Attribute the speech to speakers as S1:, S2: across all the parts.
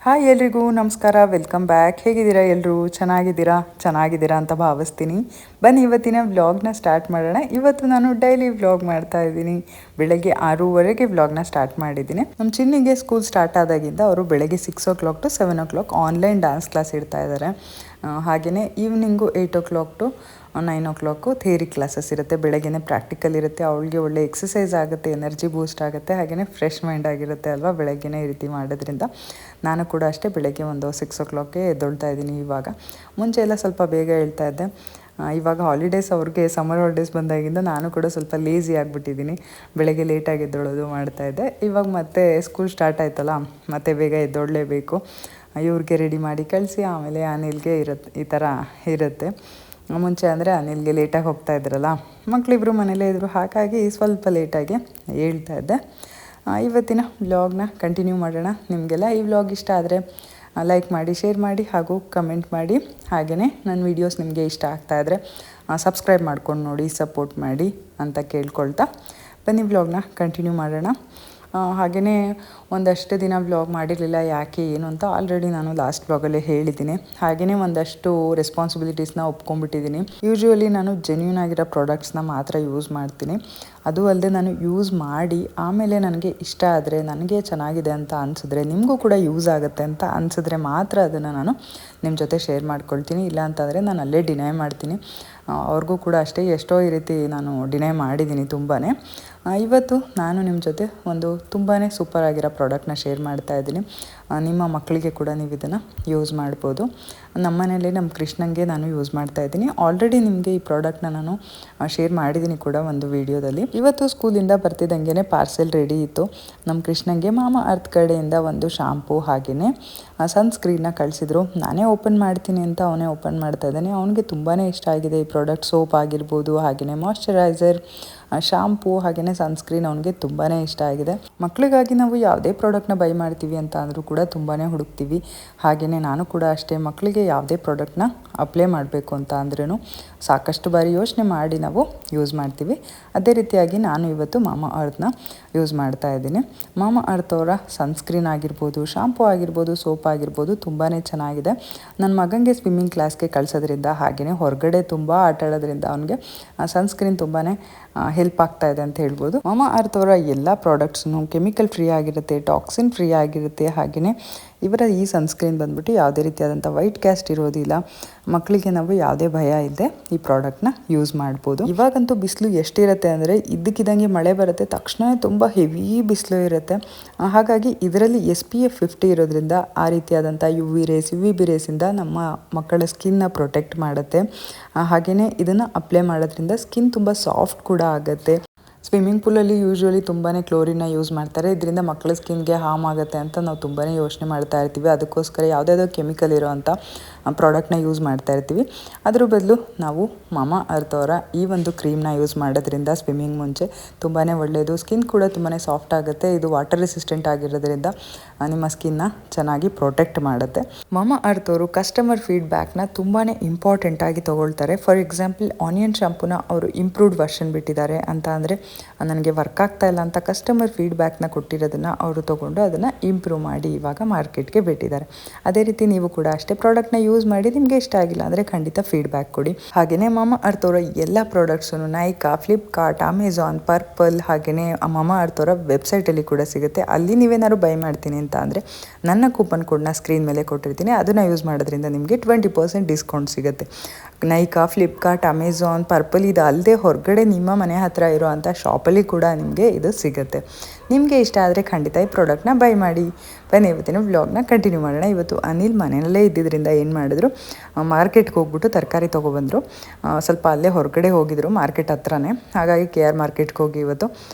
S1: Hi ಎಲ್ರಿಗೂ ನಮಸ್ಕಾರ, welcome back. ಹೇಗಿದ್ದೀರಾ ಎಲ್ಲರೂ? ಚೆನ್ನಾಗಿದ್ದೀರಾ ಅಂತ ಭಾವಿಸ್ತೀನಿ. ಬನ್ನಿ ಇವತ್ತಿನ ವ್ಲಾಗ್ನ ಸ್ಟಾರ್ಟ್ ಮಾಡೋಣ. ಇವತ್ತು ನಾನು ಡೈಲಿ ವ್ಲಾಗ್ ಮಾಡ್ತಾ ಇದ್ದೀನಿ. ಬೆಳಗ್ಗೆ 6:30ಗೆ ವ್ಲಾಗ್ನ ಸ್ಟಾರ್ಟ್ ಮಾಡಿದ್ದೀನಿ. ನಮ್ಮ ಚಿನ್ನಿಗೆ ಸ್ಕೂಲ್ ಸ್ಟಾರ್ಟ್ ಆದಾಗಿಂದ ಅವರು ಬೆಳಗ್ಗೆ 6 o'clock to 7 o'clock online dance class ಇಡ್ತಾ ಇದ್ದಾರೆ. ಹಾಗೆಯೇ evening 8 o'clock to 9 o'clock theory classes ಇರುತ್ತೆ. ಬೆಳಗ್ಗೆನೇ ಪ್ರಾಕ್ಟಿಕಲ್ ಇರುತ್ತೆ. ಅವಳಿಗೆ ಒಳ್ಳೆ ಎಕ್ಸಸೈಸ್ ಆಗುತ್ತೆ, ಎನರ್ಜಿ ಬೂಸ್ಟ್ ಆಗುತ್ತೆ, ಹಾಗೆಯೇ ಫ್ರೆಶ್ ಮೈಂಡ್ ಆಗಿರುತ್ತೆ ಅಲ್ವಾ ಬೆಳಗ್ಗೆನೇ ಈ ರೀತಿ ಮಾಡೋದ್ರಿಂದ. ನಾನು ಕೂಡ ಅಷ್ಟೇ ಬೆಳಗ್ಗೆ ಒಂದು 6 o'clockಗೆ ಎದ್ದೊಳ್ತಾ ಇದ್ದೀನಿ. ಇವಾಗ ಮುಂಚೆ ಎಲ್ಲ ಸ್ವಲ್ಪ ಬೇಗ ಹೇಳ್ತಾ ಇದ್ದೆ. ಇವಾಗ ಹಾಲಿಡೇಸ್ ಅವ್ರಿಗೆ ಸಮ್ಮರ್ ಹಾಲಿಡೇಸ್ ಬಂದಾಗಿಂದ ನಾನು ಕೂಡ ಸ್ವಲ್ಪ ಲೇಝಿ ಆಗಿಬಿಟ್ಟಿದ್ದೀನಿ. ಬೆಳಗ್ಗೆ ಲೇಟಾಗಿ ಎದ್ದೊಳೋದು ಮಾಡ್ತಾಯಿದ್ದೆ. ಇವಾಗ ಮತ್ತೆ ಸ್ಕೂಲ್ ಸ್ಟಾರ್ಟ್ ಆಯ್ತಲ್ಲ, ಮತ್ತೆ ಬೇಗ ಎದ್ದೊಳ್ಳಲೇಬೇಕು. ಇವ್ರಿಗೆ ರೆಡಿ ಮಾಡಿ ಕಳಿಸಿ ಆಮೇಲೆ ಅನಿಲ್ಗೆ ಈ ಥರ ಇರುತ್ತೆ. ಮುಂಚೆ ಅಂದರೆ ಅನಿಲ್ಗೆ ಲೇಟಾಗಿ ಹೋಗ್ತಾ ಇದ್ರಲ್ಲ, ಮಕ್ಕಳಿಬ್ರು ಮನೇಲೇ ಇದ್ದರು, ಹಾಗಾಗಿ ಸ್ವಲ್ಪ ಲೇಟಾಗಿ ಹೇಳ್ತಾ ಇದ್ದೆ. ಇವತ್ತಿನ ವ್ಲಾಗ್ನ ಕಂಟಿನ್ಯೂ ಮಾಡೋಣ. ನಿಮಗೆಲ್ಲ ಈ ವ್ಲಾಗ್ ಇಷ್ಟ ಆದರೆ ಲೈಕ್ ಮಾಡಿ, ಶೇರ್ ಮಾಡಿ ಹಾಗೂ ಕಮೆಂಟ್ ಮಾಡಿ. ಹಾಗೆಯೇ ನನ್ನ ವೀಡಿಯೋಸ್ ನಿಮಗೆ ಇಷ್ಟ ಆಗ್ತಾಯಿದ್ರೆ ಸಬ್ಸ್ಕ್ರೈಬ್ ಮಾಡ್ಕೊಂಡು ನೋಡಿ, ಸಪೋರ್ಟ್ ಮಾಡಿ ಅಂತ ಕೇಳ್ಕೊಳ್ತಾ ಬನ್ನಿ ವ್ಲಾಗ್ನ ಕಂಟಿನ್ಯೂ ಮಾಡೋಣ. ಹಾಗೆಯೇ ಒಂದಷ್ಟು ದಿನ ವ್ಲಾಗ್ ಮಾಡಿರಲಿಲ್ಲ, ಯಾಕೆ ಏನು ಅಂತ ಆಲ್ರೆಡಿ ನಾನು ಲಾಸ್ಟ್ ವ್ಲಾಗಲ್ಲೇ ಹೇಳಿದ್ದೀನಿ. ಹಾಗೆಯೇ ಒಂದಷ್ಟು ರೆಸ್ಪಾನ್ಸಿಬಿಲಿಟೀಸ್ನ ಒಪ್ಕೊಂಡ್ಬಿಟ್ಟಿದ್ದೀನಿ. ಯೂಶ್ವಲಿ ನಾನು ಜೆನ್ಯೂನ್ ಆಗಿರೋ ಪ್ರಾಡಕ್ಟ್ಸ್ನ ಮಾತ್ರ ಯೂಸ್ ಮಾಡ್ತೀನಿ. ಅದು ಅಲ್ಲದೆ ನಾನು ಯೂಸ್ ಮಾಡಿ ಆಮೇಲೆ ನನಗೆ ಇಷ್ಟ ಆದರೆ, ನನಗೆ ಚೆನ್ನಾಗಿದೆ ಅಂತ ಅನಿಸಿದ್ರೆ, ನಿಮಗೂ ಕೂಡ ಯೂಸ್ ಆಗುತ್ತೆ ಅಂತ ಅನಿಸಿದ್ರೆ ಮಾತ್ರ ಅದನ್ನು ನಾನು ನಿಮ್ಮ ಜೊತೆ ಶೇರ್ ಮಾಡ್ಕೊಳ್ತೀನಿ. ಇಲ್ಲ ಅಂತಂದರೆ ನಾನು ಅಲ್ಲೇ ಡಿನೈ ಮಾಡ್ತೀನಿ. ಅವ್ರಿಗೂ ಕೂಡ ಅಷ್ಟೇ ಎಷ್ಟೋ ಈ ರೀತಿ ನಾನು ಡಿನೈ ಮಾಡಿದ್ದೀನಿ ತುಂಬಾ. ಇವತ್ತು ನಾನು ನಿಮ್ಮ ಜೊತೆ ಒಂದು ತುಂಬಾ ಸೂಪರ್ ಆಗಿರೋ ಪ್ರಾಡಕ್ಟ್ನ ಶೇರ್ ಮಾಡ್ತಾ ಇದ್ದೀನಿ. ನಿಮ್ಮ ಮಕ್ಕಳಿಗೆ ಕೂಡ ನೀವು ಇದನ್ನು ಯೂಸ್ ಮಾಡ್ಬೋದು. ನಮ್ಮ ಮನೇಲಿ ನಮ್ಮ ಕೃಷ್ಣಂಗೆ ನಾನು ಯೂಸ್ ಮಾಡ್ತಾ ಇದ್ದೀನಿ. ಆಲ್ರೆಡಿ ನಿಮಗೆ ಈ ಪ್ರಾಡಕ್ಟ್ನ ನಾನು ಶೇರ್ ಮಾಡಿದ್ದೀನಿ ಕೂಡ ಒಂದು ವಿಡಿಯೋದಲ್ಲಿ. ಇವತ್ತು ಸ್ಕೂಲಿಂದ ಬರ್ತಿದ್ದಂಗೆ ಪಾರ್ಸೆಲ್ ರೆಡಿ ಇತ್ತು. ನಮ್ಮ ಕೃಷ್ಣಂಗೆ ಮಾಮಾ ಅರ್ತ್ ಕಡೆಯಿಂದ ಒಂದು ಶಾಂಪೂ ಹಾಗೆಯೇ ಸನ್ಸ್ಕ್ರೀನ್ನ ಕಳಿಸಿದ್ರು. ನಾನೇ ಓಪನ್ ಮಾಡ್ತೀನಿ ಅಂತ ಅವನೇ ಓಪನ್ ಮಾಡ್ತಾ ಇದ್ದಾನೆ. ಅವನಿಗೆ ತುಂಬಾ ಇಷ್ಟ ಆಗಿದೆ ಈ ಪ್ರಾಡಕ್ಟ್. ಸೋಪ್ ಆಗಿರ್ಬೋದು, ಹಾಗೆಯೇ ಮಾಯ್ಶ್ಚರೈಸರ್, ಶಾಂಪೂ ಹಾಗೆಯೇ ಸನ್ಸ್ಕ್ರೀನ್ ಅವನಿಗೆ ತುಂಬಾ ಇಷ್ಟ ಆಗಿದೆ. ಮಕ್ಕಳಿಗಾಗಿ ನಾವು ಯಾವುದೇ ಪ್ರಾಡಕ್ಟ್ನ ಬೈ ಮಾಡ್ತೀವಿ ಅಂತ ಅಂದರೂ ಕೂಡ ತುಂಬಾ ಹುಡುಕ್ತೀವಿ. ಹಾಗೆಯೇ ನಾನು ಕೂಡ ಅಷ್ಟೇ, ಮಕ್ಕಳಿಗೆ ಯಾವುದೇ ಪ್ರಾಡಕ್ಟ್ನ ಅಪ್ಲೈ ಮಾಡಬೇಕು ಅಂತ ಅಂದ್ರೂ ಸಾಕಷ್ಟು ಬಾರಿ ಯೋಚನೆ ಮಾಡಿ ನಾವು ಯೂಸ್ ಮಾಡ್ತೀವಿ. ಅದೇ ರೀತಿಯಾಗಿ ನಾನು ಇವತ್ತು ಮಾಮಾ ಅರ್ತ್ನ ಯೂಸ್ ಮಾಡ್ತಾ ಇದ್ದೀನಿ. ಮಾಮಾ ಅರ್ತ್ ಅವರ ಸನ್ಸ್ಕ್ರೀನ್ ಆಗಿರ್ಬೋದು, ಶಾಂಪೂ ಆಗಿರ್ಬೋದು, ಸೋಪ್ ಆಗಿರ್ಬೋದು ತುಂಬಾ ಚೆನ್ನಾಗಿದೆ. ನನ್ನ ಮಗನಿಗೆ ಸ್ವಿಮ್ಮಿಂಗ್ ಕ್ಲಾಸ್ಗೆ ಕಳಿಸೋದ್ರಿಂದ ಹಾಗೆಯೇ ಹೊರಗಡೆ ತುಂಬ ಆಟ ಆಡೋದ್ರಿಂದ ಅವನಿಗೆ ಸನ್ಸ್ಕ್ರೀನ್ ತುಂಬಾ ಹೆಲ್ಪ್ ಆಗ್ತಾ ಇದೆ ಅಂತ ಹೇಳ್ಬೋದು. ಮಾಮಾ ಅರ್ತ್ ಅವರ ಎಲ್ಲ ಪ್ರಾಡಕ್ಟ್ಸ್ನು ಕೆಮಿಕಲ್ ಫ್ರೀ ಆಗಿರುತ್ತೆ, ಟಾಕ್ಸಿನ್ ಫ್ರೀ ಆಗಿರುತ್ತೆ. ಹಾಗೆಯೇ ಇವರ ಈ ಸನ್ಸ್ಕ್ರೀನ್ ಬಂದ್ಬಿಟ್ಟು ಯಾವುದೇ ರೀತಿಯಾದಂಥ ವೈಟ್ ಕ್ಯಾಸ್ಟ್ ಇರೋದಿಲ್ಲ. ಮಕ್ಕಳಿಗೆ ನಾವು ಯಾವುದೇ ಭಯ ಇಲ್ಲದೆ ಈ ಪ್ರಾಡಕ್ಟ್ನ ಯೂಸ್ ಮಾಡ್ಬೋದು. ಇವಾಗಂತೂ ಬಿಸಿಲು ಎಷ್ಟಿರುತ್ತೆ ಅಂದರೆ, ಇದ್ದಕ್ಕಿದ್ದಂಗೆ ಮಳೆ ಬರುತ್ತೆ, ತಕ್ಷಣ ತುಂಬ ಹೆವಿ ಬಿಸಿಲು ಇರುತ್ತೆ. ಹಾಗಾಗಿ ಇದರಲ್ಲಿ SPF 50 ಇರೋದ್ರಿಂದ ಆ ರೀತಿಯಾದಂಥ UVB ರೇಸಿಂದ ನಮ್ಮ ಮಕ್ಕಳ ಸ್ಕಿನ್ನ ಪ್ರೊಟೆಕ್ಟ್ ಮಾಡುತ್ತೆ. ಹಾಗೆಯೇ ಇದನ್ನು ಅಪ್ಲೈ ಮಾಡೋದ್ರಿಂದ ಸ್ಕಿನ್ ತುಂಬ ಸಾಫ್ಟ್ ಕೂಡ ಆಗುತ್ತೆ. ಸ್ವಿಮ್ಮಿಂಗ್ ಪೂಲಲ್ಲಿ ಯೂಶ್ವಲಿ ತುಂಬಾ ಕ್ಲೋರಿನ್ನ ಯೂಸ್ ಮಾಡ್ತಾರೆ. ಇದರಿಂದ ಮಕ್ಕಳ ಸ್ಕಿನ್ಗೆ ಹಾರ್ಮ್ ಆಗುತ್ತೆ ಅಂತ ನಾವು ತುಂಬಾ ಯೋಚನೆ ಮಾಡ್ತಾ ಇರ್ತೀವಿ. ಅದಕ್ಕೋಸ್ಕರ ಯಾವುದ್ಯಾವುದೋ ಕೆಮಿಕಲ್ ಇರೋವಂಥ ಪ್ರಾಡಕ್ಟ್ನ ಯೂಸ್ ಮಾಡ್ತಾ ಇರ್ತೀವಿ. ಅದ್ರ ಬದಲು ನಾವು ಮಾಮಾ ಅರ್ತ್ ಅವರ ಈ ಒಂದು ಕ್ರೀಮ್ನ ಯೂಸ್ ಮಾಡೋದ್ರಿಂದ ಸ್ವಿಮ್ಮಿಂಗ್ ಮುಂಚೆ ತುಂಬಾ ಒಳ್ಳೆಯದು. ಸ್ಕಿನ್ ಕೂಡ ತುಂಬಾ ಸಾಫ್ಟ್ ಆಗುತ್ತೆ. ಇದು ವಾಟರ್ ರೆಸಿಸ್ಟೆಂಟ್ ಆಗಿರೋದ್ರಿಂದ ನಿಮ್ಮ ಸ್ಕಿನ್ನ ಚೆನ್ನಾಗಿ ಪ್ರೊಟೆಕ್ಟ್ ಮಾಡುತ್ತೆ. ಮಾಮಾ ಅರ್ತ್ ಅವರು ಕಸ್ಟಮರ್ ಫೀಡ್ಬ್ಯಾಕ್ನ ತುಂಬಾ ಇಂಪಾರ್ಟೆಂಟಾಗಿ ತೊಗೊಳ್ತಾರೆ. ಫಾರ್ ಎಕ್ಸಾಂಪಲ್, ಆನಿಯನ್ ಶಾಂಪೂನ ಅವರು ಇಂಪ್ರೂವ್ಡ್ ವರ್ಷನ್ ಬಿಟ್ಟಿದ್ದಾರೆ ಅಂತ ಅಂದರೆ, ನನಗೆ ವರ್ಕ್ ಆಗ್ತಾ ಇಲ್ಲ ಅಂತ ಕಸ್ಟಮರ್ ಫೀಡ್ಬ್ಯಾಕ್ನ ಕೊಟ್ಟಿರೋದನ್ನು ಅವರು ತೊಗೊಂಡು ಅದನ್ನು ಇಂಪ್ರೂವ್ ಮಾಡಿ ಇವಾಗ ಮಾರ್ಕೆಟ್ಗೆ ಬಿಟ್ಟಿದ್ದಾರೆ. ಅದೇ ರೀತಿ ನೀವು ಕೂಡ ಅಷ್ಟೇ ಪ್ರಾಡಕ್ಟ್ನ ಯೂಸ್ ಮಾಡಿ ನಿಮಗೆ ಇಷ್ಟ ಆಗಿಲ್ಲ ಅಂದರೆ ಖಂಡಿತ ಫೀಡ್ಬ್ಯಾಕ್ ಕೊಡಿ. ಹಾಗೆಯೇ ಮಾಮಾ ಅರ್ತ್ ಅವರ ಎಲ್ಲ ಪ್ರಾಡಕ್ಟ್ಸನ್ನು ನೈಕಾ, ಫ್ಲಿಪ್ಕಾರ್ಟ್, ಅಮೆಝಾನ್, ಪರ್ಪಲ್ ಹಾಗೆಯೇ ಮಾಮಾ ಅರ್ತ್ ಅವರ ವೆಬ್ಸೈಟಲ್ಲಿ ಕೂಡ ಸಿಗುತ್ತೆ. ಅಲ್ಲಿ ನೀವೇನಾದ್ರು ಬೈ ಮಾಡ್ತೀನಿ ಅಂತ ಅಂದರೆ ನನ್ನ ಕೂಪನ್ ಕೋಡ್ನ ಸ್ಕ್ರೀನ್ ಮೇಲೆ ಕೊಟ್ಟಿರ್ತೀನಿ. ಅದನ್ನು ಯೂಸ್ ಮಾಡೋದ್ರಿಂದ ನಿಮಗೆ 20% ಡಿಸ್ಕೌಂಟ್ ಸಿಗುತ್ತೆ. ನೈಕಾ, ಫ್ಲಿಪ್ಕಾರ್ಟ್, ಅಮೆಝಾನ್, ಪರ್ಪಲ್ ಇದು ಅಲ್ಲದೆ ಹೊರಗಡೆ ನಿಮ್ಮ ಮನೆ ಹತ್ತಿರ ಇರೋವಂಥ ಶಾಪಲ್ಲಿ ಕೂಡ ನಿಮಗೆ ಇದು ಸಿಗುತ್ತೆ. ನಿಮಗೆ ಇಷ್ಟ ಆದರೆ ಖಂಡಿತ ಈ ಪ್ರಾಡಕ್ಟ್ನ ಬೈ ಮಾಡಿ. ಬನ್ನಿ ಇವತ್ತಿನ ವ್ಲಾಗ್ನ ಕಂಟಿನ್ಯೂ ಮಾಡೋಣ. ಇವತ್ತು ಅನಿಲ್ ಮನೆಯಲ್ಲೇ ಇದ್ದಿದ್ದರಿಂದ ಏನು ಮಾಡಿದ್ರು, ಮಾರ್ಕೆಟ್ಗೆ ಹೋಗ್ಬಿಟ್ಟು ತರಕಾರಿ ತೊಗೊಬಂದರು. ಸ್ವಲ್ಪ ಅಲ್ಲೇ ಹೊರಗಡೆ ಹೋಗಿದ್ರು ಮಾರ್ಕೆಟ್ ಹತ್ರನೇ. ಹಾಗಾಗಿ KR ಮಾರ್ಕೆಟ್ಗೆ ಹೋಗಿ ಇವತ್ತು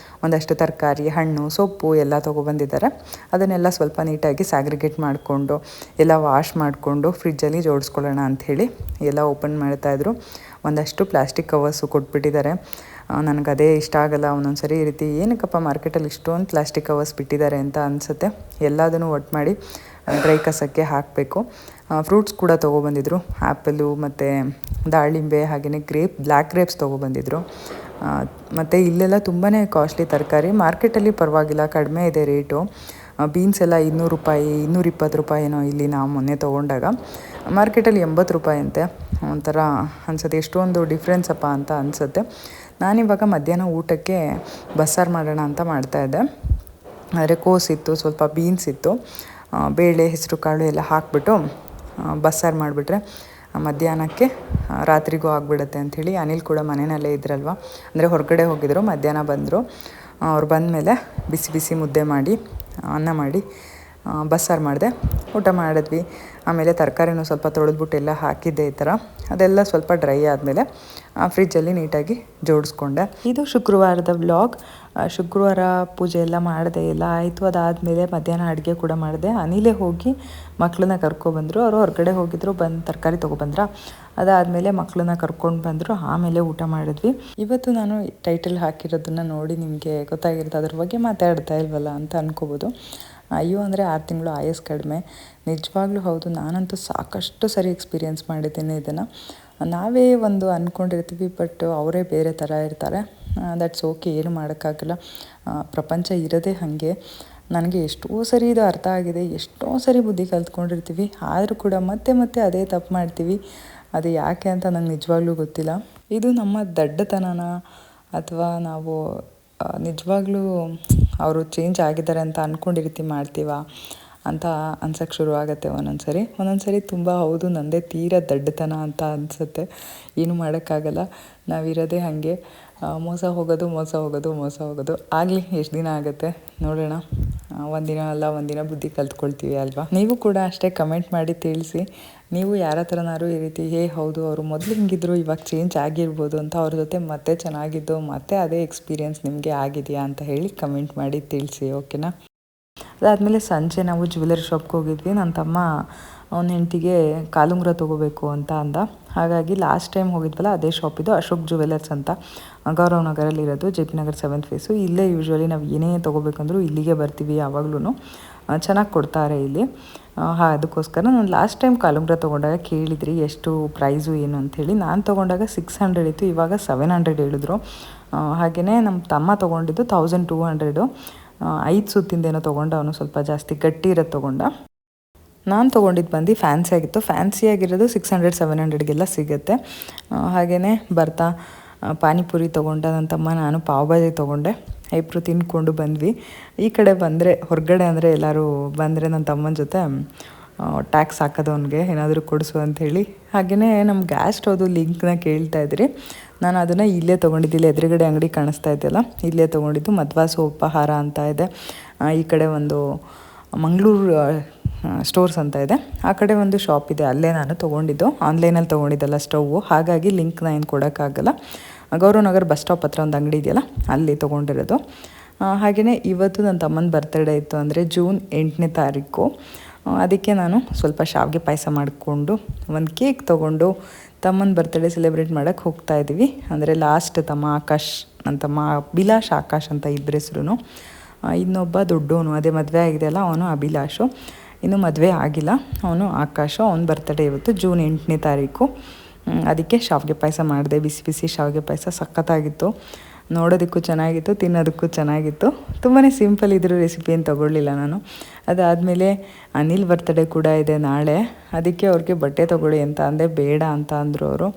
S1: ಒಂದಷ್ಟು ತರಕಾರಿ, ಹಣ್ಣು, ಸೊಪ್ಪು ಎಲ್ಲ ತೊಗೊಬಂದಿದ್ದಾರೆ. ಅದನ್ನೆಲ್ಲ ಸ್ವಲ್ಪ ನೀಟಾಗಿ ಸ್ಯಾಗ್ರಿಗೇಟ್ ಮಾಡಿಕೊಂಡು ಎಲ್ಲ ವಾಶ್ ಮಾಡಿಕೊಂಡು ಫ್ರಿಜ್ಜಲ್ಲಿ ಜೋಡಿಸ್ಕೊಳ್ಳೋಣ ಅಂಥೇಳಿ ಎಲ್ಲ ಓಪನ್ ಮಾಡ್ತಾಯಿದ್ರು. ಒಂದಷ್ಟು ಪ್ಲಾಸ್ಟಿಕ್ ಕವರ್ಸು ಕೊಟ್ಬಿಟ್ಟಿದ್ದಾರೆ. ನನಗದೇ ಇಷ್ಟ ಆಗಲ್ಲ. ಒಂದೊಂದು ಸರಿ ಈ ರೀತಿ ಏನಕ್ಕಪ್ಪ ಮಾರ್ಕೆಟಲ್ಲಿ ಇಷ್ಟೊಂದು ಪ್ಲಾಸ್ಟಿಕ್ ಕವರ್ಸ್ ಬಿಟ್ಟಿದ್ದಾರೆ ಅಂತ ಅನಿಸುತ್ತೆ. ಎಲ್ಲದನ್ನು ಒಟ್ಟು ಮಾಡಿ ಡ್ರೈ ಕಸಕ್ಕೆ ಹಾಕಬೇಕು. ಫ್ರೂಟ್ಸ್ ಕೂಡ ತೊಗೊಬಂದಿದ್ರು. ಆ್ಯಪಲು ಮತ್ತು ದಾಳಿಂಬೆ ಹಾಗೆಯೇ ಬ್ಲ್ಯಾಕ್ ಗ್ರೇಪ್ಸ್ ತೊಗೊಬಂದಿದ್ರು. ಮತ್ತು ಇಲ್ಲೆಲ್ಲ ತುಂಬಾ ಕಾಸ್ಟ್ಲಿ ತರಕಾರಿ. ಮಾರ್ಕೆಟಲ್ಲಿ ಪರವಾಗಿಲ್ಲ, ಕಡಿಮೆ ಇದೆ ರೇಟು. ಬೀನ್ಸ್ ಎಲ್ಲ 200 ರೂಪಾಯಿ 220 ರೂಪಾಯಿನೋ ಇಲ್ಲಿ ನಾವು ಮೊನ್ನೆ ತೊಗೊಂಡಾಗ. ಮಾರ್ಕೆಟಲ್ಲಿ 80 ರೂಪಾಯಿ ಅಂತೆ. ಒಂಥರ ಅನಿಸುತ್ತೆ, ಎಷ್ಟೊಂದು ಡಿಫ್ರೆನ್ಸಪ್ಪ ಅಂತ ಅನಿಸುತ್ತೆ. ನಾನಿವಾಗ ಮಧ್ಯಾಹ್ನ ಊಟಕ್ಕೆ ಬಸ್ಸಾರು ಮಾಡೋಣ ಅಂತ ಮಾಡ್ತಾಯಿದ್ದೆ. ಆದರೆ ಕೋಸಿತ್ತು, ಸ್ವಲ್ಪ ಬೀನ್ಸ್ ಇತ್ತು, ಬೇಳೆ ಹೆಸರು ಕಾಳು ಎಲ್ಲ ಹಾಕಿಬಿಟ್ಟು ಬಸ್ಸಾರು ಮಾಡಿಬಿಟ್ರೆ ಮಧ್ಯಾಹ್ನಕ್ಕೆ ರಾತ್ರಿಗೂ ಆಗಿಬಿಡುತ್ತೆ ಅಂಥೇಳಿ. ಅನಿಲ್ ಕೂಡ ಮನೆಯಲ್ಲೇ ಇದ್ರಲ್ವ, ಅಂದರೆ ಹೊರಗಡೆ ಹೋಗಿದ್ರು, ಮಧ್ಯಾಹ್ನ ಬಂದರು. ಅವ್ರು ಬಂದಮೇಲೆ ಬಿಸಿ ಬಿಸಿ ಮುದ್ದೆ ಮಾಡಿ ಅನ್ನ ಮಾಡಿ ಬಸ್ಸಾರು ಮಾಡಿದೆ, ಊಟ ಮಾಡಿದ್ವಿ. ಆಮೇಲೆ ತರಕಾರಿನೂ ಸ್ವಲ್ಪ ತೊಳೆದ್ಬಿಟ್ಟು ಎಲ್ಲ ಹಾಕಿದ್ದೆ ಈ ಥರ. ಅದೆಲ್ಲ ಸ್ವಲ್ಪ ಡ್ರೈ ಆದಮೇಲೆ ಫ್ರಿಜ್ಜಲ್ಲಿ ನೀಟಾಗಿ ಜೋಡಿಸ್ಕೊಂಡೆ. ಇದು ಶುಕ್ರವಾರದ ವ್ಲಾಗ್. ಶುಕ್ರವಾರ ಪೂಜೆ ಎಲ್ಲ ಮಾಡಿದೆ, ಎಲ್ಲ ಆಯಿತು. ಅದಾದಮೇಲೆ ಮಧ್ಯಾಹ್ನ ಅಡುಗೆ ಕೂಡ ಮಾಡಿದೆ. ಅನಿಲೇ ಹೋಗಿ ಮಕ್ಕಳನ್ನ ಕರ್ಕೊಬಂದರು. ಅವರು ಹೊರಗಡೆ ಹೋಗಿದ್ರು, ಬಂದು ತರಕಾರಿ ತೊಗೊಬಂದ್ರ. ಅದಾದಮೇಲೆ ಮಕ್ಕಳನ್ನ ಕರ್ಕೊಂಡು ಬಂದರು. ಆಮೇಲೆ ಊಟ ಮಾಡಿದ್ವಿ. ಇವತ್ತು ನಾನು ಟೈಟಲ್ ಹಾಕಿರೋದನ್ನು ನೋಡಿ ನಿಮಗೆ ಗೊತ್ತಾಗಿರುತ್ತೆ, ಅದ್ರ ಬಗ್ಗೆ ಮಾತಾಡ್ತಾ ಇಲ್ವಲ್ಲ ಅಂತ ಅನ್ಕೋಬೋದು. ಅಯ್ಯೋ ಅಂದರೆ 6 ತಿಂಗಳು ಆಯಸ್ಸು ಕಡಿಮೆ. ನಿಜವಾಗ್ಲೂ ಹೌದು, ನಾನಂತೂ ಸಾಕಷ್ಟು ಸರಿ ಎಕ್ಸ್ಪೀರಿಯೆನ್ಸ್ ಮಾಡಿದ್ದೀನಿ ಇದನ್ನು. ನಾವೇ ಒಂದು ಅಂದ್ಕೊಂಡಿರ್ತೀವಿ, ಬಟ್ ಅವರೇ ಬೇರೆ ಥರ ಇರ್ತಾರೆ. ದಟ್ಸ್ ಓಕೆ, ಏನು ಮಾಡೋಕ್ಕಾಗಲ್ಲ. ಪ್ರಪಂಚ ಇರೋದೇ ಹಾಗೆ. ನನಗೆ ಎಷ್ಟೋ ಸರಿ ಇದು ಅರ್ಥ ಆಗಿದೆ, ಎಷ್ಟೋ ಸರಿ ಬುದ್ಧಿ ಕಲ್ತ್ಕೊಂಡಿರ್ತೀವಿ, ಆದರೂ ಕೂಡ ಮತ್ತೆ ಮತ್ತೆ ಅದೇ ತಪ್ಪು ಮಾಡ್ತೀವಿ. ಅದು ಯಾಕೆ ಅಂತ ನಂಗೆ ನಿಜವಾಗ್ಲೂ ಗೊತ್ತಿಲ್ಲ. ಇದು ನಮ್ಮ ದಡ್ಡತನನ ಅಥವಾ ನಾವು ನಿಜವಾಗ್ಲೂ ಅವರು ಚೇಂಜ್ ಆಗಿದ್ದಾರೆ ಅಂತ ಅಂದ್ಕೊಂಡಿರ್ತೀವಿ ಮಾಡ್ತೀವ ಅಂತ ಅನ್ಸೋಕ್ಕೆ ಶುರುವಾಗುತ್ತೆ ಒಂದೊಂದು ಸರಿ ತುಂಬ ಹೌದು, ನನ್ನದೇ ತೀರಾ ದಡ್ಡತನ ಅಂತ ಅನಿಸುತ್ತೆ. ಏನು ಮಾಡೋಕ್ಕಾಗಲ್ಲ, ನಾವಿರೋದೇ ಹಾಗೆ. ಮೋಸ ಹೋಗೋದು ಆಗಲಿ. ಎಷ್ಟು ದಿನ ಆಗುತ್ತೆ ನೋಡೋಣ. ಒಂದಿನ ಅಲ್ಲ ಒಂದಿನ ಬುದ್ಧಿ ಕಲ್ತ್ಕೊಳ್ತೀವಿ ಅಲ್ವಾ. ನೀವು ಕೂಡ ಅಷ್ಟೇ ಕಮೆಂಟ್ ಮಾಡಿ ತಿಳಿಸಿ. ನೀವು ಯಾರ ಥರನಾದ್ರು ಈ ರೀತಿ ಹೌದು ಅವರು ಮೊದಲು ಹಿಂಗಿದ್ರು ಇವಾಗ ಚೇಂಜ್ ಆಗಿರ್ಬೋದು ಅಂತ, ಅವ್ರ ಜೊತೆ ಮತ್ತೆ ಚೆನ್ನಾಗಿದ್ದು ಮತ್ತೆ ಅದೇ ಎಕ್ಸ್ಪೀರಿಯೆನ್ಸ್ ನಿಮಗೆ ಆಗಿದೆಯಾ ಅಂತ ಹೇಳಿ ಕಮೆಂಟ್ ಮಾಡಿ ತಿಳಿಸಿ, ಓಕೆನಾ. ಅದಾದಮೇಲೆ ಸಂಜೆ ನಾವು ಜ್ಯುವೆಲರಿ ಶಾಪ್ಗೆ ಹೋಗಿದ್ವಿ. ನನ್ನ ತಮ್ಮ ಅವನ ಹೆಂಡತಿಗೆ ಕಾಲುಂಗುರ ತೊಗೋಬೇಕು ಅಂತ ಅಂದ. ಹಾಗಾಗಿ ಲಾಸ್ಟ್ ಟೈಮ್ ಹೋಗಿದ್ವಲ್ಲ ಅದೇ ಶಾಪ್ ಇದು, ಅಶೋಕ್ ಜ್ಯುವೆಲರ್ಸ್ ಅಂತ, ಗೌರವ್ ನಗರಲ್ಲಿರೋದು, JP ನಗರ್ 7th ಫೇಸು. ಇಲ್ಲೇ ಯೂಶ್ವಲಿ ನಾವು ಏನೇ ತೊಗೋಬೇಕಂದ್ರೂ ಇಲ್ಲಿಗೆ ಬರ್ತೀವಿ ಯಾವಾಗ್ಲೂ. ಚೆನ್ನಾಗಿ ಕೊಡ್ತಾರೆ ಇಲ್ಲಿ. ಅದಕ್ಕೋಸ್ಕರ ನಾನು ಲಾಸ್ಟ್ ಟೈಮ್ ಕಾಲುಂಗುರ ತೊಗೊಂಡಾಗ ಕೇಳಿದ್ರಿ ಎಷ್ಟು ಪ್ರೈಸು ಏನು ಅಂಥೇಳಿ. ನಾನು ತೊಗೊಂಡಾಗ 600 ಇತ್ತು, ಇವಾಗ 700 ಹೇಳಿದ್ರು. ಹಾಗೆಯೇ ನಮ್ಮ ತಮ್ಮ ತೊಗೊಂಡಿದ್ದು 1200. 5 ಸುತ್ತಿಂದೇನೋ ತೊಗೊಂಡು, ಅವನು ಸ್ವಲ್ಪ ಜಾಸ್ತಿ ಗಟ್ಟಿ ಇರೋದು ತೊಗೊಂಡ. ನಾನು ತೊಗೊಂಡಿದ್ದು ಬಂದು ಫ್ಯಾನ್ಸಿ ಆಗಿತ್ತು. ಫ್ಯಾನ್ಸಿಯಾಗಿರೋದು 600-700ಗೆಲ್ಲ ಸಿಗುತ್ತೆ. ಹಾಗೆಯೇ ಬರ್ತಾ ಪಾನಿಪುರಿ ತೊಗೊಂಡ ನನ್ನ ತಮ್ಮ, ನಾನು ಪಾವ್ ಭಾಜಿ ತೊಗೊಂಡೆ. ಇಬ್ಬರು ತಿಂದ್ಕೊಂಡು ಬಂದ್ವಿ. ಈ ಕಡೆ ಬಂದರೆ ಹೊರಗಡೆ ಅಂದರೆ ಎಲ್ಲರೂ ಬಂದರೆ ನನ್ನ ತಮ್ಮನ ಜೊತೆ ಟ್ಯಾಕ್ಸ್ ಹಾಕೋದು ಅವ್ನಿಗೆ ಏನಾದರೂ ಕೊಡಿಸು ಅಂಥೇಳಿ. ಹಾಗೆಯೇ ನಮ್ಮ ಗ್ಯಾಸ್ ಸ್ಟವ್ದು ಲಿಂಕ್ನ ಕೇಳ್ತಾಯಿದ್ರಿ. ನಾನು ಅದನ್ನು ಇಲ್ಲೇ ತೊಗೊಂಡಿದ್ದಿಲ್ಲ, ಎದುರುಗಡೆ ಅಂಗಡಿ ಕಾಣಿಸ್ತಾ ಇದೆಯಲ್ಲ ಇಲ್ಲೇ ತೊಗೊಂಡಿದ್ದು. ಮಧ್ವಾ ಸೋಪಹಾರ ಅಂತ ಇದೆ. ಈ ಕಡೆ ಒಂದು ಮಂಗಳೂರು ಸ್ಟೋರ್ಸ್ ಅಂತ ಇದೆ, ಆ ಕಡೆ ಒಂದು ಶಾಪ್ ಇದೆ, ಅಲ್ಲೇ ನಾನು ತೊಗೊಂಡಿದ್ದು. ಆನ್ಲೈನಲ್ಲಿ ತೊಗೊಂಡಿದ್ದಲ್ಲ ಸ್ಟವ್ವು, ಹಾಗಾಗಿ ಲಿಂಕ್ನ ಏನು ಕೊಡೋಕ್ಕಾಗಲ್ಲ. ಗೌರವ್ ನಗರ್ ಬಸ್ ಸ್ಟಾಪ್ ಹತ್ರ ಒಂದು ಅಂಗಡಿ ಇದೆಯಲ್ಲ ಅಲ್ಲಿ ತೊಗೊಂಡಿರೋದು. ಹಾಗೆಯೇ ಇವತ್ತು ನನ್ನ ತಮ್ಮನ ಬರ್ತಡೇ ಇತ್ತು, ಅಂದರೆ ಜೂನ್ 8ನೇ ತಾರೀಕು. ಅದಕ್ಕೆ ನಾನು ಸ್ವಲ್ಪ ಶಾವಿಗೆ ಪಾಯಸ ಮಾಡಿಕೊಂಡು ಒಂದು ಕೇಕ್ ತೊಗೊಂಡು ತಮ್ಮನ ಬರ್ತಡೇ ಸೆಲೆಬ್ರೇಟ್ ಮಾಡೋಕ್ಕೆ ಹೋಗ್ತಾಯಿದ್ದೀವಿ. ಅಂದರೆ ಲಾಸ್ಟ್ ತಮ್ಮ ಆಕಾಶ್, ನನ್ನ ತಮ್ಮ ಅಭಿಲಾಷ್ ಆಕಾಶ್ ಅಂತ ಇಬ್ಬರ ಹೆಸರು. ಇನ್ನೊಬ್ಬ ದೊಡ್ಡವನು, ಅದೇ ಮದುವೆ ಆಗಿದೆಯಲ್ಲ ಅವನು ಅಭಿಲಾಷು, ಇನ್ನೂ ಮದುವೆ ಆಗಿಲ್ಲ ಅವನು ಆಕಾಶು. ಅವನ ಬರ್ತಡೇ ಇವತ್ತು ಜೂನ್ 8ನೇ ತಾರೀಕು. ಅದಕ್ಕೆ ಶಾವಿಗೆ ಪಾಯಸ ಮಾಡಿದೆ, ಬಿಸಿ ಬಿಸಿ ಶಾವಿಗೆ ಪಾಯಸ ಸಖತ್ತಾಗಿತ್ತು. ನೋಡೋದಕ್ಕೂ ಚೆನ್ನಾಗಿತ್ತು, ತಿನ್ನೋದಕ್ಕೂ ಚೆನ್ನಾಗಿತ್ತು. ತುಂಬಾ ಸಿಂಪಲ್ ಇದ್ರೂ ರೆಸಿಪಿ ಏನು ತೊಗೊಳ್ಳಿಲ್ಲ ನಾನು. ಅದಾದಮೇಲೆ ಅನಿಲ್ ಬರ್ತಡೇ ಕೂಡ ಇದೆ ನಾಳೆ. ಅದಕ್ಕೆ ಅವ್ರಿಗೆ ಬಟ್ಟೆ ತೊಗೊಳ್ಳಿ ಅಂತ ಅಂದೆ, ಬೇಡ ಅಂತ ಅಂದರು ಅವರು.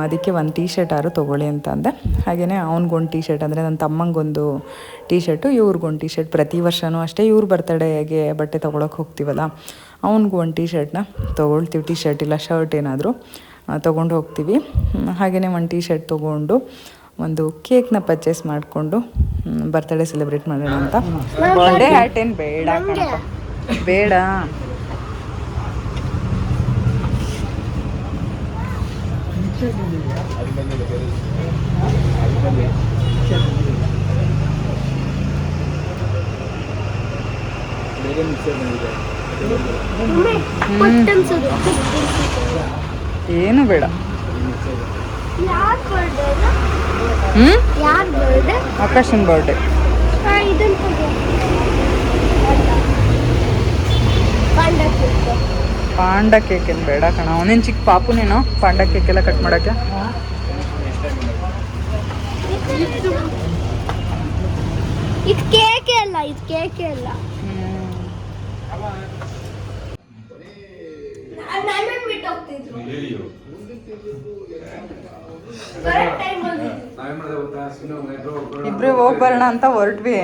S1: ಅದಕ್ಕೆ ಒಂದು ಟೀ ಶರ್ಟ್ ಆದ್ರು ತೊಗೊಳ್ಳಿ ಅಂತ ಅಂದೆ. ಹಾಗೆಯೇ ಅವ್ನಿಗೊಂದು ಟೀ ಶರ್ಟ್, ಅಂದರೆ ನನ್ನ ತಮ್ಮಂಗೊಂದು ಟೀ ಶರ್ಟು, ಇವ್ರಿಗೊಂದು ಟೀ ಶರ್ಟ್. ಪ್ರತಿ ವರ್ಷವೂ ಅಷ್ಟೇ ಇವ್ರ ಬರ್ತಡೇಗೆ ಬಟ್ಟೆ ತೊಗೊಳಕ್ಕೆ ಹೋಗ್ತೀವಲ್ಲ, ಅವ್ನಿಗೂ ಒಂದು ಟೀ ಶರ್ಟ್ನ ತೊಗೊಳ್ತೀವಿ. ಟೀ ಶರ್ಟ್ ಇಲ್ಲ ಶರ್ಟ್ ಏನಾದರೂ ತೊಗೊಂಡು ಹೋಗ್ತೀವಿ. ಹಾಗೆಯೇ ಒಂದು ಟೀ ಶರ್ಟ್ ತೊಗೊಂಡು ಒಂದು ಕೇಕ್ನ ಪರ್ಚೇಸ್ ಮಾಡಿಕೊಂಡು ಬರ್ತಡೇ ಸೆಲೆಬ್ರೇಟ್ ಮಾಡೋಣ ಅಂತ. ಬರ್ಡೇ ಹ್ಯಾಟ್ ಏನು ಬೇಡ ಕಣಪ್ಪ, ಬೇಡ. ಏನು ಬೇಡ. ಆಕಾಶನ್ ಬರ್ಡೇ. ಪಾಂಡ ಕೇಕ್ ಏನು ಬೇಡ ಕಣ, ಅವನೇನು ಚಿಕ್ಕ ಪಾಪುನೇನೋ ಪಾಂಡ ಕೇಕ್ ಎಲ್ಲ ಕಟ್ ಮಾಡೋಕ್ಕೆ.
S2: ಇದು ಕೇಕ್ ಅಲ್ಲ, ಇದು ಕೇಕ್ ಅಲ್ಲ.
S1: ಇಬ್ರು ಹೋಗಿ ಬರೋಣ ಅಂತ ಹೊರಟ್ವಿ.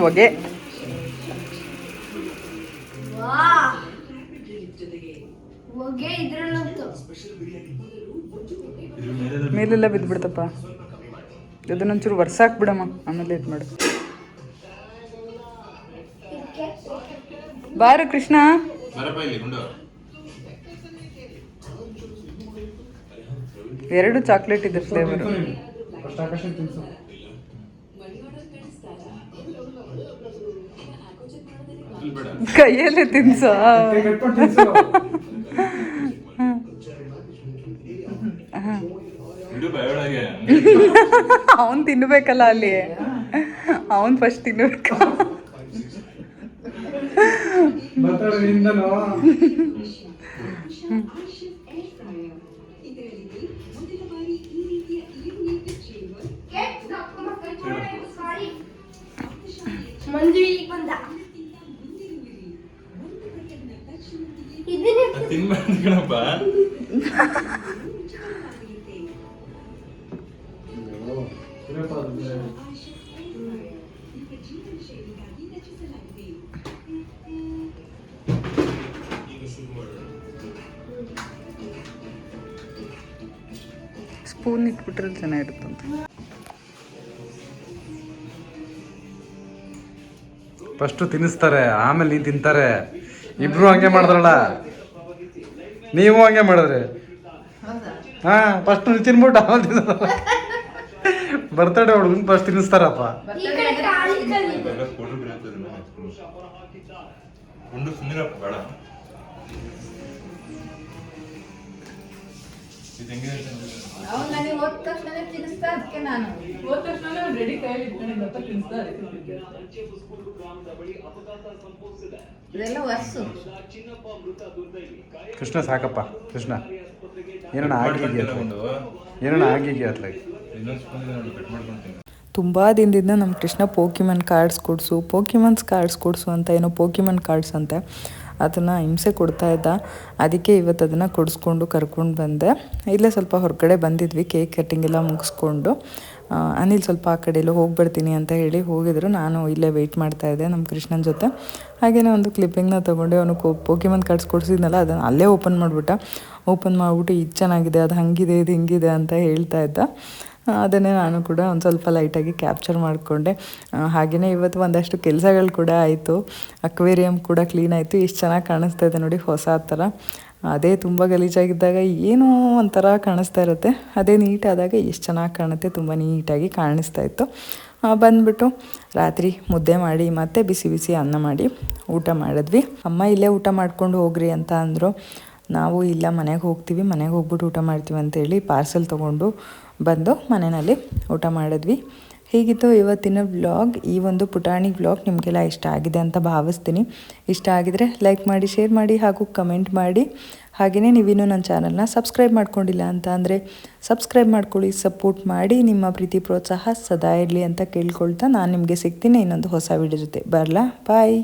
S1: ಹೊಗೆ ಮೇಲೆಲ್ಲ ಬಿದ್ದುಬಿಡ್ತಪ್ಪ. ಅದನ್ನೊಂಚೂರು ವರ್ಷಾಕ್ಬಿಡಮ್ಮ, ಆಮೇಲೆ ಇದು ಮಾಡು. ಬಾರು ಕೃಷ್ಣ. ಎರಡು ಚಾಕ್ಲೇಟ್ ಇದೆ ಫ್ಲೇವರ್. ಕೈಯಲ್ಲೇ ತಿನ್ಸ. ಅವನ್ ತಿನ್ಬೇಕಲ್ಲ ಅಲ್ಲಿ, ಅವನ್ ಫಸ್ಟ್ ತಿನ್ಬೇಕು. ಸ್ಪೂನ್ ಇಟ್ಬಿಟ್ರೆ ಚೆನ್ನಾಗಿರುತ್ತಂತ.
S2: ಫಸ್ಟ್ ತಿನ್ನಿಸ್ತಾರೆ, ಆಮೇಲೆ ನೀನು ತಿಂತಾರೆ. ಇಬ್ರು ಹಂಗೆ ಮಾಡಿದ್ರಲ್ಲ, ನೀವು ಹಂಗೆ ಮಾಡಿದ್ರಿ. ಹಾ, ಫಸ್ಟ್ ನೀವು ತಿನ್ಬಿಟ್ಟು ಆಮೇಲೆ ತಿನ್ನೋದಲ್ಲ. ಬರ್ತಡೇ ಹುಡುಗನ್ ಫಸ್ಟ್ ತಿನ್ನಿಸ್ತಾರಪ್ಪ. ಕೃಷ್ಣ ಸಾಕಪ್ಪ, ಕೃಷ್ಣ ಏನಣ್ಣ ಆಗಿದೆಯಾ ಅತ್ಲಾಗಿ.
S1: ತುಂಬ ದಿನದಿಂದ ನಮ್ಮ ಕೃಷ್ಣ ಪೋಕಿಮನ್ ಕಾರ್ಡ್ಸ್ ಕೊಡಿಸು ಅಂತ, ಏನೋ ಪೋಕಿಮನ್ ಕಾರ್ಡ್ಸ್ ಅಂತೆ, ಅದನ್ನು ಹಿಂಸೆ ಕೊಡ್ತಾ ಇದ್ದ. ಅದಕ್ಕೆ ಇವತ್ತು ಅದನ್ನು ಕೊಡಿಸ್ಕೊಂಡು ಕರ್ಕೊಂಡು ಬಂದೆ. ಇಲ್ಲೇ ಸ್ವಲ್ಪ ಹೊರಗಡೆ ಬಂದಿದ್ವಿ, ಕೇಕ್ ಕಟ್ಟಿಂಗ್ ಎಲ್ಲ ಮುಗಿಸ್ಕೊಂಡು. ಅನಿಲ್ ಸ್ವಲ್ಪ ಆ ಕಡೆ ಎಲ್ಲೋ ಹೋಗ್ಬರ್ತೀನಿ ಅಂತ ಹೇಳಿ ಹೋಗಿದ್ರು. ನಾನು ಇಲ್ಲೇ ವೆಯ್ಟ್ ಮಾಡ್ತಾಯಿದ್ದೆ ನಮ್ಮ ಕೃಷ್ಣನ ಜೊತೆ. ಹಾಗೆಯೇ ಒಂದು ಕ್ಲಿಪ್ಪಿಂಗ್ನ ತೊಗೊಂಡು ಅವನು ಪೋಕಿಮನ್ ಕಾರ್ಡ್ಸ್ ಕೊಡಿಸಿದ್ನಲ್ಲ, ಅದನ್ನು ಅಲ್ಲೇ ಓಪನ್ ಮಾಡಿಬಿಟ್ಟು ಇದು ಚೆನ್ನಾಗಿದೆ, ಅದು ಹಾಗಿದೆ, ಇದು ಹಿಂಗಿದೆ ಅಂತ ಹೇಳ್ತಾ ಇದ್ದ. ಅದನ್ನೇ ನಾನು ಕೂಡ ಒಂದು ಸ್ವಲ್ಪ ಲೈಟಾಗಿ ಕ್ಯಾಪ್ಚರ್ ಮಾಡಿಕೊಂಡೆ. ಹಾಗೆಯೇ ಇವತ್ತು ಒಂದಷ್ಟು ಕೆಲಸಗಳು ಕೂಡ ಆಯಿತು. ಅಕ್ವೇರಿಯಂ ಕೂಡ ಕ್ಲೀನ್ ಆಯಿತು. ಎಷ್ಟು ಚೆನ್ನಾಗಿ ಕಾಣಿಸ್ತಾ ಇದೆ ನೋಡಿ, ಹೊಸ ಥರ. ಅದೇ ತುಂಬ ಗಲೀಜಾಗಿದ್ದಾಗ ಏನೋ ಒಂಥರ ಕಾಣಿಸ್ತಾ ಇರುತ್ತೆ, ಅದೇ ನೀಟಾದಾಗ ಎಷ್ಟು ಚೆನ್ನಾಗಿ ಕಾಣುತ್ತೆ, ತುಂಬ ನೀಟಾಗಿ ಕಾಣಿಸ್ತಾ ಇತ್ತು. ಬಂದುಬಿಟ್ಟು ರಾತ್ರಿ ಮುದ್ದೆ ಮಾಡಿ ಮತ್ತು ಬಿಸಿ ಬಿಸಿ ಅನ್ನ ಮಾಡಿ ಊಟ ಮಾಡಿದ್ವಿ. ಅಮ್ಮ ಇಲ್ಲೇ ಊಟ ಮಾಡ್ಕೊಂಡು ಹೋಗ್ರಿ ಅಂತ ಅಂದರು. ನಾವು ಇಲ್ಲ, ಮನೆಗೆ ಹೋಗ್ಬಿಟ್ಟು ಊಟ ಮಾಡ್ತೀವಿ ಅಂತೇಳಿ ಪಾರ್ಸೆಲ್ ತೊಗೊಂಡು ಬಂದು ಮನೆಯಲ್ಲಿ ಊಟ ಮಾಡಿದ್ವಿ. ಹೀಗಿತ್ತು ಇವತ್ತಿನ ವ್ಲಾಗ್. ಈ ಒಂದು ಪುಟಾಣಿ ವ್ಲಾಗ್ ನಿಮಗೆಲ್ಲ ಇಷ್ಟ ಆಗಿದೆ ಅಂತ ಭಾವಿಸ್ತೀನಿ. ಇಷ್ಟ ಆಗಿದರೆ ಲೈಕ್ ಮಾಡಿ, ಶೇರ್ ಮಾಡಿ ಹಾಗೂ ಕಮೆಂಟ್ ಮಾಡಿ. ಹಾಗೆಯೇ ನೀವಿನ್ನೂ ನನ್ನ ಚಾನಲ್ನ ಸಬ್ಸ್ಕ್ರೈಬ್ ಮಾಡ್ಕೊಂಡಿಲ್ಲ ಅಂತ ಅಂದರೆ ಸಬ್ಸ್ಕ್ರೈಬ್ ಮಾಡ್ಕೊಳ್ಳಿ, ಸಪೋರ್ಟ್ ಮಾಡಿ. ನಿಮ್ಮ ಪ್ರೀತಿ ಪ್ರೋತ್ಸಾಹ ಸದಾ ಇರಲಿ ಅಂತ ಕೇಳ್ಕೊಳ್ತಾ ನಾನು ನಿಮಗೆ ಸಿಗ್ತೀನಿ ಇನ್ನೊಂದು ಹೊಸ ವಿಡಿಯೋ ಜೊತೆ. ಬರಲಾ? ಬಾಯ್.